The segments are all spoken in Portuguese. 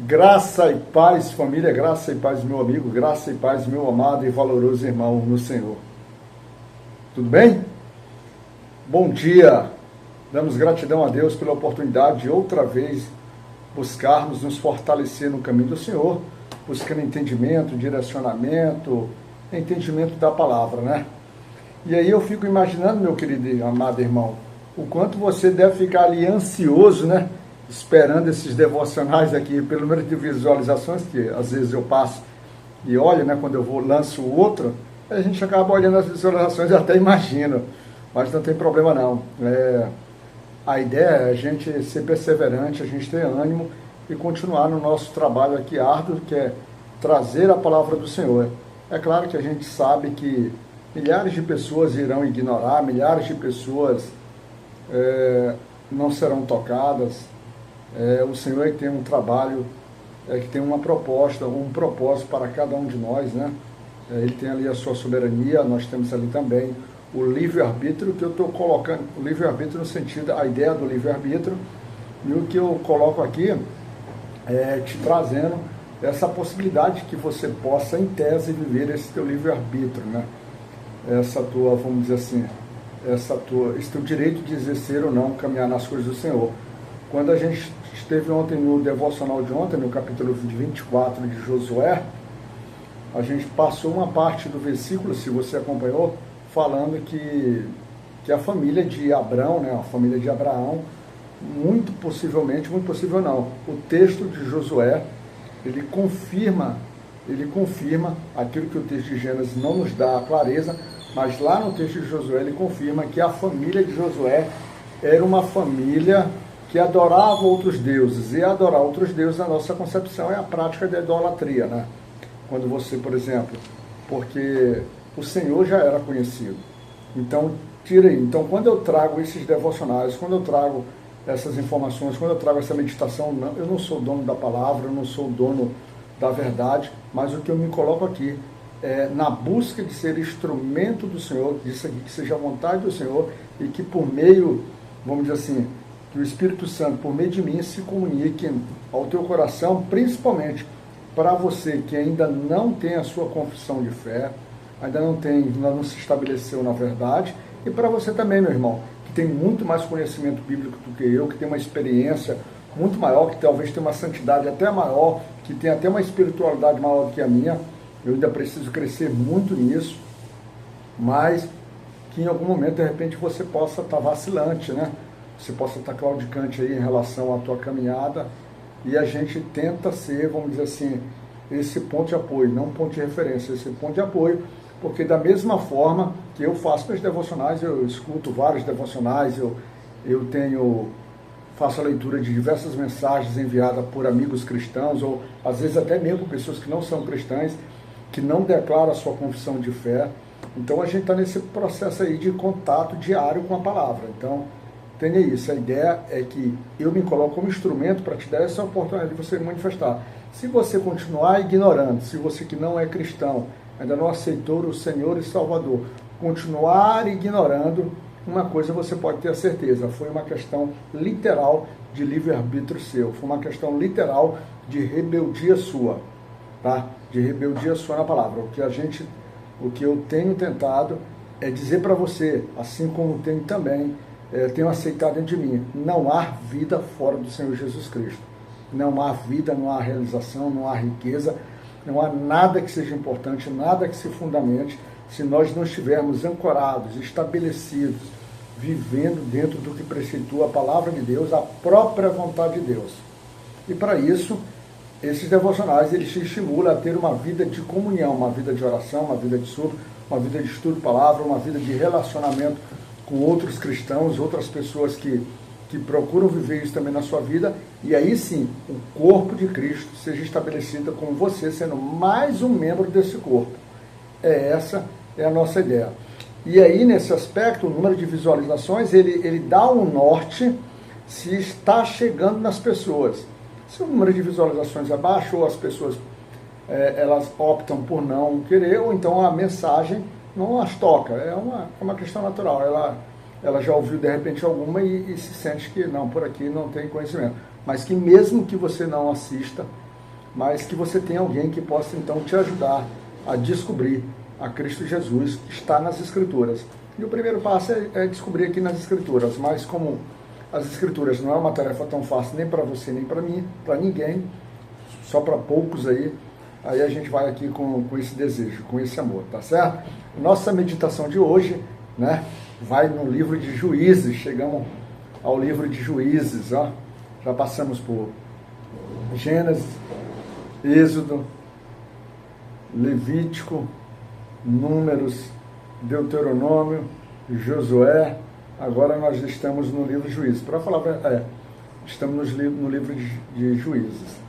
Graça e paz, família, graça e paz, meu amigo, graça e paz, meu amado e valoroso irmão no Senhor. Tudo bem? Bom dia! Damos gratidão a Deus pela oportunidade de outra vez buscarmos nos fortalecer no caminho do Senhor, buscando entendimento, direcionamento, entendimento da palavra, né? E aí eu fico imaginando, meu querido e amado irmão, o quanto você deve ficar ali ansioso, né? Esperando esses devocionais aqui, pelo número de visualizações, que às vezes eu passo e olho, né? Quando eu lanço o outro, a gente acaba olhando as visualizações e até imagino, mas não tem problema não. A ideia é a gente ser perseverante, a gente ter ânimo e continuar no nosso trabalho aqui árduo, que é trazer a palavra do Senhor. É claro que a gente sabe que milhares de pessoas irão ignorar, milhares de pessoas não serão tocadas. O Senhor é que tem um trabalho, que tem uma proposta, um propósito para cada um de nós, né? Ele tem ali a sua soberania, nós temos ali também o livre-arbítrio, que eu estou colocando, o livre-arbítrio no sentido, a ideia do livre-arbítrio, e o que eu coloco aqui é te trazendo essa possibilidade que você possa, em tese, viver esse teu livre-arbítrio, né? Essa tua, vamos dizer assim, esse teu direito de exercer ou não, caminhar nas coisas do Senhor. Quando a gente esteve ontem no devocional de ontem, no capítulo 24 de Josué, a gente passou uma parte do versículo, se você acompanhou, falando que a família de Abrão, né, a família de Abraão, muito possivelmente, muito possível não, o texto de Josué, ele confirma aquilo que o texto de Gênesis não nos dá a clareza, mas lá no texto de Josué ele confirma que a família de Josué era uma família que adorava outros deuses, e adorar outros deuses, na nossa concepção, é a prática da idolatria, né? Quando você, por exemplo, porque o Senhor já era conhecido. Então, tira aí. Então, quando eu trago esses devocionais, quando eu trago essas informações, quando eu trago essa meditação, eu não sou dono da palavra, eu não sou dono da verdade, mas o que eu me coloco aqui é na busca de ser instrumento do Senhor, disso aqui que seja a vontade do Senhor, e que por meio, vamos dizer assim, que o Espírito Santo, por meio de mim, se comunique ao teu coração, principalmente para você que ainda não tem a sua confissão de fé, ainda não se estabeleceu na verdade, e para você também, meu irmão, que tem muito mais conhecimento bíblico do que eu, que tem uma experiência muito maior, que talvez tenha uma santidade até maior, que tem até uma espiritualidade maior do que a minha. Eu ainda preciso crescer muito nisso, mas que em algum momento, de repente, você possa estar vacilante, né? Você possa estar claudicante aí em relação à tua caminhada, e a gente tenta ser, vamos dizer assim, esse ponto de apoio, não um ponto de referência, esse ponto de apoio, porque da mesma forma que eu faço meus devocionais, eu escuto vários devocionais, faço a leitura de diversas mensagens enviadas por amigos cristãos, ou às vezes até mesmo pessoas que não são cristãs, que não declaram a sua confissão de fé. Então a gente está nesse processo aí de contato diário com a palavra. Então, tenha isso. A ideia é que eu me coloco como instrumento para te dar essa oportunidade de você manifestar. Se você continuar ignorando, se você que não é cristão, ainda não aceitou o Senhor e Salvador, continuar ignorando, uma coisa você pode ter a certeza, foi uma questão literal de livre-arbítrio seu, foi uma questão literal de rebeldia sua, tá? De rebeldia sua na palavra. O que eu tenho tentado é dizer para você, assim como tenho também, tenho aceitado dentro de mim, não há vida fora do Senhor Jesus Cristo. Não há vida, não há realização, não há riqueza, não há nada que seja importante, nada que se fundamente, se nós não estivermos ancorados, estabelecidos, vivendo dentro do que preceitua a palavra de Deus, a própria vontade de Deus. E para isso, esses devocionais, eles te estimulam a ter uma vida de comunhão, uma vida de oração, uma vida de súplica, uma vida de estudo de palavra, uma vida de relacionamento com outros cristãos, outras pessoas que procuram viver isso também na sua vida, e aí sim, o corpo de Cristo seja estabelecido com você sendo mais um membro desse corpo. Essa é a nossa ideia. E aí, nesse aspecto, o número de visualizações, ele dá um norte se está chegando nas pessoas. Se o número de visualizações é baixo, ou as pessoas elas optam por não querer, ou então a mensagem não as toca. É uma questão natural. Ela já ouviu de repente alguma e se sente que não, por aqui não tem conhecimento. Mas que mesmo que você não assista, mas que você tenha alguém que possa então te ajudar a descobrir a Cristo Jesus que está nas Escrituras. E o primeiro passo é descobrir aqui nas Escrituras, mas como as Escrituras não é uma tarefa tão fácil nem para você nem para mim, para ninguém, só para poucos aí a gente vai aqui com esse desejo, com esse amor, tá certo? Nossa meditação de hoje, né, vai no livro de Juízes, chegamos ao livro de Juízes, ó. Já passamos por Gênesis, Êxodo, Levítico, Números, Deuteronômio, Josué, agora nós estamos no livro de Juízes. Para falar, estamos no livro de Juízes.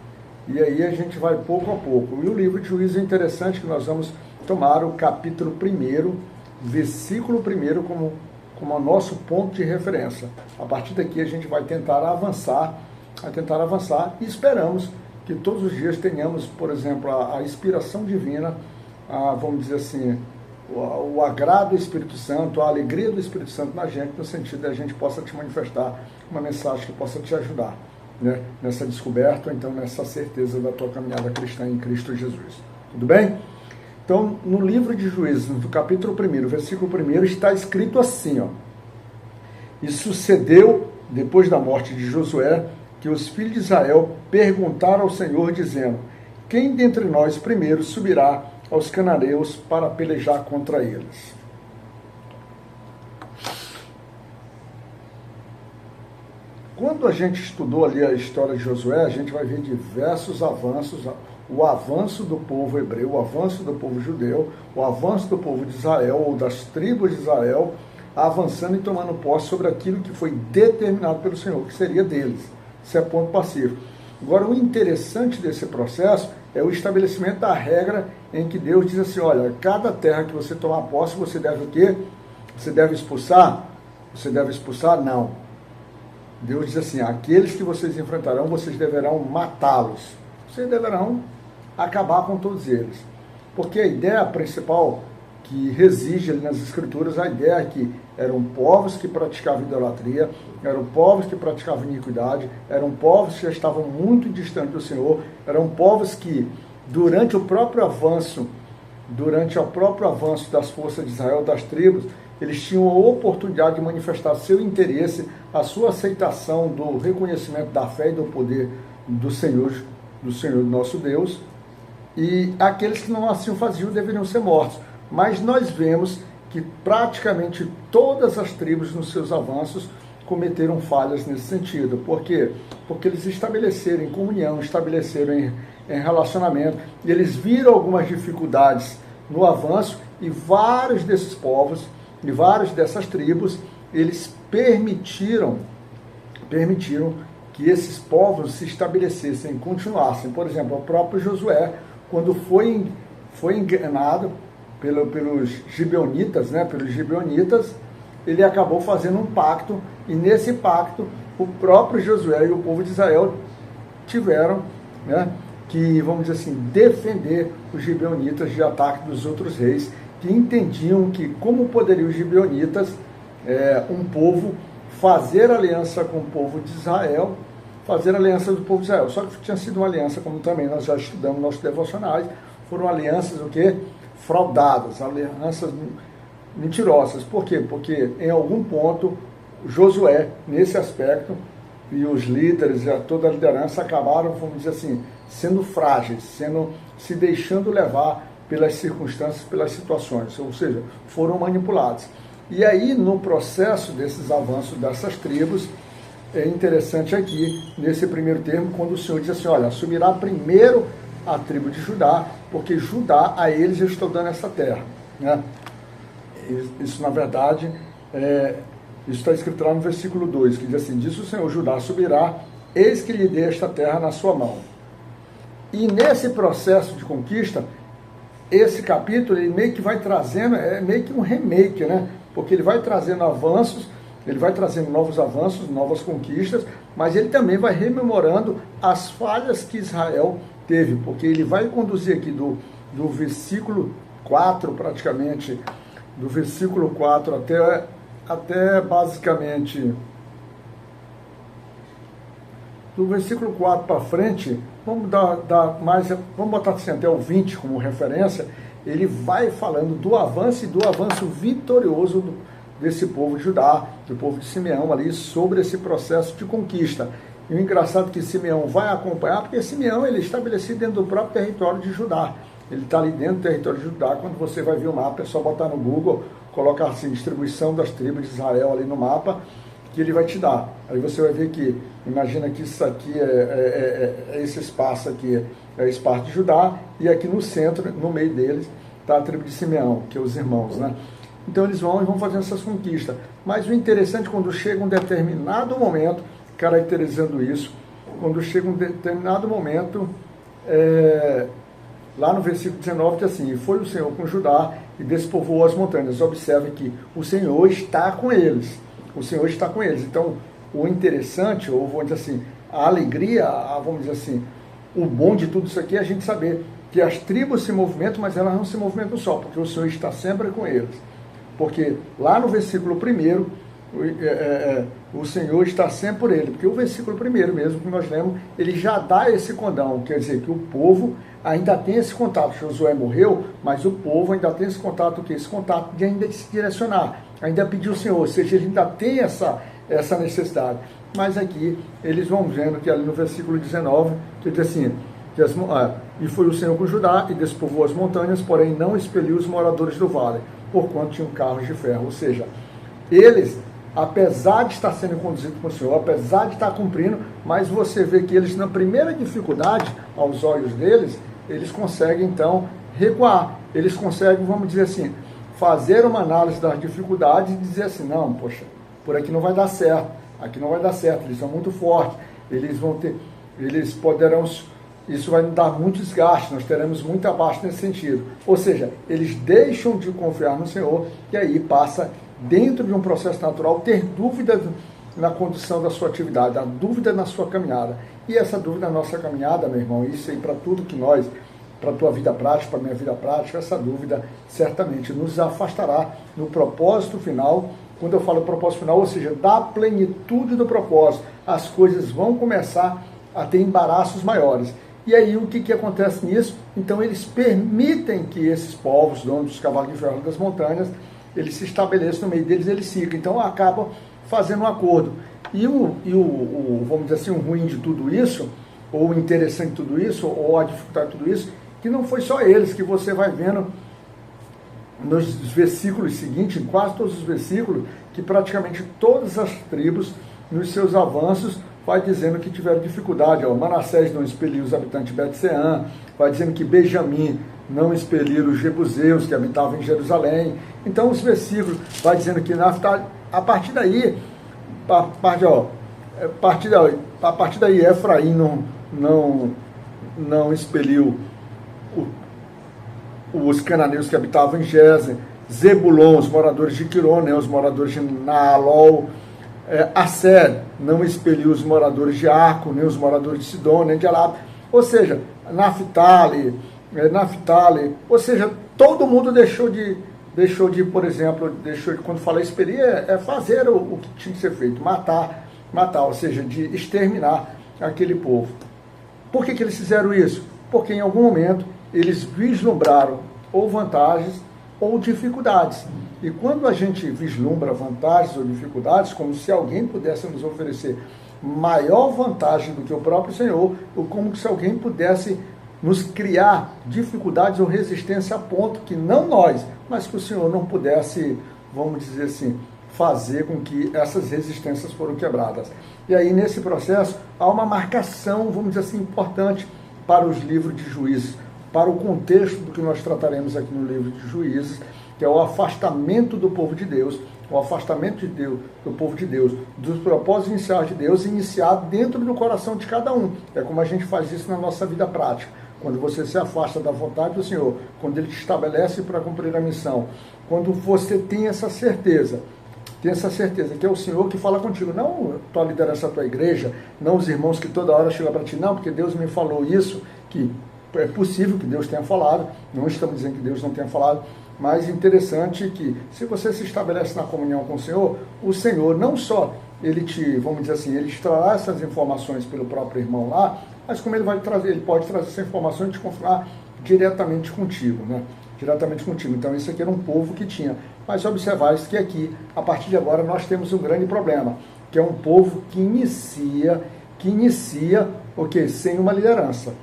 E aí a gente vai pouco a pouco. E o livro de Juízes é interessante que nós vamos tomar o capítulo 1º, versículo 1º como o nosso ponto de referência. A partir daqui a gente vai tentar avançar e esperamos que todos os dias tenhamos, por exemplo, a inspiração divina, vamos dizer assim, o agrado do Espírito Santo, a alegria do Espírito Santo na gente, no sentido de a gente possa te manifestar uma mensagem que possa te ajudar, né, nessa descoberta, ou então nessa certeza da tua caminhada cristã em Cristo Jesus. Tudo bem? Então, no livro de Juízes, no capítulo 1º, versículo 1º, está escrito assim, ó: E sucedeu, depois da morte de Josué, que os filhos de Israel perguntaram ao Senhor, dizendo: Quem dentre nós primeiro subirá aos cananeus para pelejar contra eles? Quando a gente estudou ali a história de Josué, a gente vai ver diversos avanços, o avanço do povo hebreu, o avanço do povo judeu, o avanço do povo de Israel, ou das tribos de Israel, avançando e tomando posse sobre aquilo que foi determinado pelo Senhor, que seria deles. Isso é ponto pacífico. Agora, o interessante desse processo é o estabelecimento da regra em que Deus diz assim: olha, cada terra que você tomar posse, você deve o quê? Você deve expulsar? Você deve expulsar? Não. Deus diz assim: aqueles que vocês enfrentarão, vocês deverão matá-los. Vocês deverão acabar com todos eles. Porque a ideia principal que reside ali nas Escrituras, a ideia é que eram povos que praticavam idolatria, eram povos que praticavam iniquidade, eram povos que já estavam muito distantes do Senhor, eram povos que, durante o próprio avanço das forças de Israel, das tribos, eles tinham a oportunidade de manifestar seu interesse, a sua aceitação do reconhecimento da fé e do poder do Senhor nosso Deus, e aqueles que não assim o faziam deveriam ser mortos. Mas nós vemos que praticamente todas as tribos nos seus avanços cometeram falhas nesse sentido. Por quê? Porque eles estabeleceram em comunhão, estabeleceram em relacionamento, e eles viram algumas dificuldades no avanço, e vários desses povos e várias dessas tribos, eles permitiram que esses povos se estabelecessem, continuassem. Por exemplo, o próprio Josué, quando foi enganado pelos gibeonitas, né, ele acabou fazendo um pacto, e nesse pacto o próprio Josué e o povo de Israel tiveram, né, que, vamos dizer assim, defender os gibeonitas de ataque dos outros reis, que entendiam que como poderiam os gibeonitas, um povo, fazer aliança com o povo de Israel, fazer aliança do povo de Israel. Só que tinha sido uma aliança, como também nós já estudamos nos nossos devocionais, foram alianças o quê? Fraudadas, alianças mentirosas. Por quê? Porque em algum ponto Josué, nesse aspecto, e os líderes e toda a liderança acabaram, vamos dizer assim, sendo frágeis, se deixando levar pelas circunstâncias, pelas situações, ou seja, foram manipulados. E aí, no processo desses avanços dessas tribos, é interessante aqui, nesse primeiro termo, quando o Senhor diz assim: olha, subirá primeiro a tribo de Judá, porque Judá, a eles eu estou dando essa terra, né? Isso, na verdade, isso está escrito lá no versículo 2, que diz assim: diz o Senhor: Judá subirá, eis que lhe dei esta terra na sua mão. E nesse processo de conquista, esse capítulo, ele meio que vai trazendo, meio que um remake, né? Porque ele vai trazendo avanços, ele vai trazendo novos avanços, novas conquistas, mas ele também vai rememorando as falhas que Israel teve, porque ele vai conduzir aqui do versículo 4, praticamente, do versículo 4 até basicamente, do versículo 4 para frente, vamos dar mais, vamos botar assim, até o 20 como referência, ele vai falando do avanço e do avanço vitorioso desse povo de Judá, do povo de Simeão ali, sobre esse processo de conquista. E o engraçado é que Simeão vai acompanhar, porque Simeão ele é estabelecido dentro do próprio território de Judá. Ele está ali dentro do território de Judá. Quando você vai ver o mapa, é só botar no Google, colocar assim, distribuição das tribos de Israel ali no mapa, que ele vai te dar. Aí você vai ver que, imagina que isso aqui esse espaço aqui é o espaço de Judá, e aqui no centro, no meio deles, está a tribo de Simeão, que é os irmãos, né? Então eles vão fazendo essas conquistas. Mas o interessante, quando chega um determinado momento, caracterizando isso, quando chega um determinado momento, lá no versículo 19 diz assim: e foi o Senhor com Judá e despovoou as montanhas. Observe que o Senhor está com eles. O Senhor está com eles. Então, o interessante, ou vamos dizer assim, a alegria, vamos dizer assim, o bom de tudo isso aqui é a gente saber que as tribos se movimentam, mas elas não se movimentam só, porque o Senhor está sempre com eles. Porque lá no versículo 1, o Senhor está sempre por ele, porque o versículo 1 mesmo que nós lemos, ele já dá esse condão, quer dizer que o povo ainda tem esse contato. Josué morreu, mas o povo ainda tem esse contato, esse contato de ainda se direcionar, ainda pedir o Senhor, ou seja, ele ainda tem essa necessidade. Mas aqui eles vão vendo que ali no versículo 19, que diz assim: e foi o Senhor com Judá e despovoou as montanhas, porém não expeliu os moradores do vale, porquanto tinham carros de ferro. Ou seja, eles, apesar de estar sendo conduzidos por o Senhor, apesar de estar cumprindo, mas você vê que eles, na primeira dificuldade, aos olhos deles, eles conseguem então recuar. Eles conseguem, vamos dizer assim, fazer uma análise das dificuldades e dizer assim: não, poxa, por aqui não vai dar certo, aqui não vai dar certo, eles são muito fortes, eles poderão, isso vai dar muito desgaste, nós teremos muito abaixo nesse sentido. Ou seja, eles deixam de confiar no Senhor e aí passa, dentro de um processo natural, ter dúvida na condução da sua atividade, a dúvida na sua caminhada. E essa dúvida na nossa caminhada, meu irmão, isso aí para tudo que nós, para a tua vida prática, para a minha vida prática, essa dúvida certamente nos afastará no propósito final. Quando eu falo propósito final, ou seja, da plenitude do propósito, as coisas vão começar a ter embaraços maiores. E aí o que acontece nisso? Então eles permitem que esses povos, donos dos cavalos de ferro das montanhas, eles se estabeleçam no meio deles, eles ficam. Então acabam fazendo um acordo. E vamos dizer assim, o ruim de tudo isso, ou o interessante de tudo isso, ou a dificuldade de tudo isso, que não foi só eles, que você vai vendo nos versículos seguintes, em quase todos os versículos, que praticamente todas as tribos, nos seus avanços, vai dizendo que tiveram dificuldade. Manassés não expeliu os habitantes de Bet-Sean, vai dizendo que Benjamim não expeliram os jebuseus que habitavam em Jerusalém. Então os versículos vai dizendo que a partir daí, Efraim não expeliu os cananeus que habitavam em Gezer, Zebulon, os moradores de Quirone, os moradores de Naalol, Asser não expeliu os moradores de Arco, nem os moradores de Sidom, nem de Elab. Ou seja, Naftali, ou seja, todo mundo deixou de, por exemplo, quando fala expelir, fazer o que tinha que ser feito, matar, ou seja, de exterminar aquele povo. Por que eles fizeram isso? Porque em algum momento eles vislumbraram ou vantagens ou dificuldades. E quando a gente vislumbra vantagens ou dificuldades, como se alguém pudesse nos oferecer maior vantagem do que o próprio Senhor, ou como se alguém pudesse nos criar dificuldades ou resistência a ponto que não nós, mas que o Senhor não pudesse, vamos dizer assim, fazer com que essas resistências foram quebradas. E aí, nesse processo, há uma marcação, vamos dizer assim, importante para os livros de Juízes, para o contexto do que nós trataremos aqui no livro de Juízes, que é o afastamento do povo de Deus, o afastamento de Deus, do povo de Deus, dos propósitos iniciais de Deus, iniciado dentro do coração de cada um. É como a gente faz isso na nossa vida prática. Quando você se afasta da vontade do Senhor, quando Ele te estabelece para cumprir a missão, quando você tem essa certeza que é o Senhor que fala contigo, não a tua liderança, a tua igreja, não os irmãos que toda hora chegam para ti, não, porque Deus me falou isso, que é possível que Deus tenha falado, não estamos dizendo que Deus não tenha falado, mas interessante que, se você se estabelece na comunhão com o Senhor não só, Ele te, vamos dizer assim, Ele te trará essas informações pelo próprio irmão lá, mas como ele vai trazer, ele pode trazer essa informação e te confirmar diretamente contigo, né? Diretamente contigo. Então, isso aqui era um povo que tinha. Mas observais que aqui, a partir de agora, nós temos um grande problema, que é um povo que inicia o quê? Sem uma liderança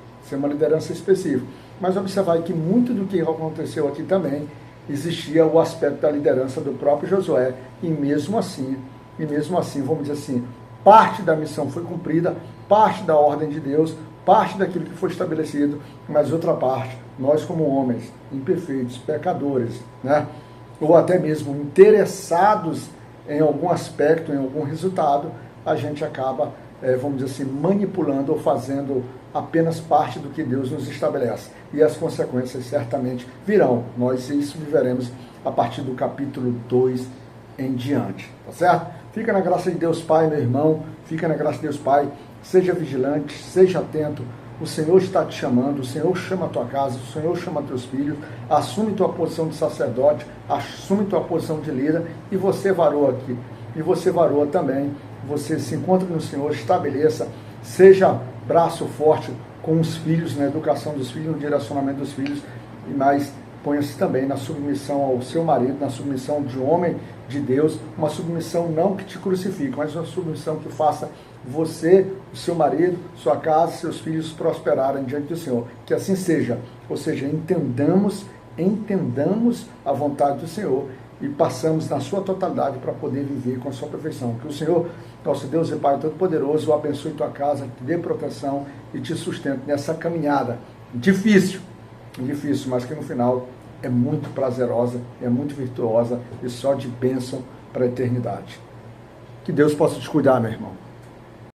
específica. Mas observar que muito do que aconteceu aqui também existia o aspecto da liderança do próprio Josué, e mesmo assim, vamos dizer assim, parte da missão foi cumprida, parte da ordem de Deus, parte daquilo que foi estabelecido, mas outra parte, nós como homens imperfeitos, pecadores, né? Ou até mesmo interessados em algum aspecto, em algum resultado, a gente acaba, vamos dizer assim, manipulando ou fazendo apenas parte do que Deus nos estabelece. E as consequências certamente virão. Nós isso viveremos a partir do capítulo 2 em diante, tá certo? Fica na graça de Deus Pai, meu irmão, fica na graça de Deus Pai, seja vigilante, seja atento, o Senhor está te chamando, o Senhor chama a tua casa, o Senhor chama teus filhos, assume tua posição de sacerdote, assume tua posição de líder, e você varou aqui, e você varou também, você se encontra no Senhor, estabeleça, seja braço forte com os filhos, na educação dos filhos, no direcionamento dos filhos, mas ponha-se também na submissão ao seu marido, na submissão de homem de Deus, uma submissão não que te crucifique, mas uma submissão que faça você, o seu marido, sua casa, seus filhos prosperarem diante do Senhor. Que assim seja, ou seja, entendamos a vontade do Senhor e passamos na sua totalidade para poder viver com a sua perfeição. Que o Senhor, nosso Deus e Pai Todo-Poderoso, abençoe tua casa, te dê proteção e te sustente nessa caminhada difícil, mas que no final é muito prazerosa, é muito virtuosa e só de bênção para a eternidade. Que Deus possa te cuidar, meu irmão.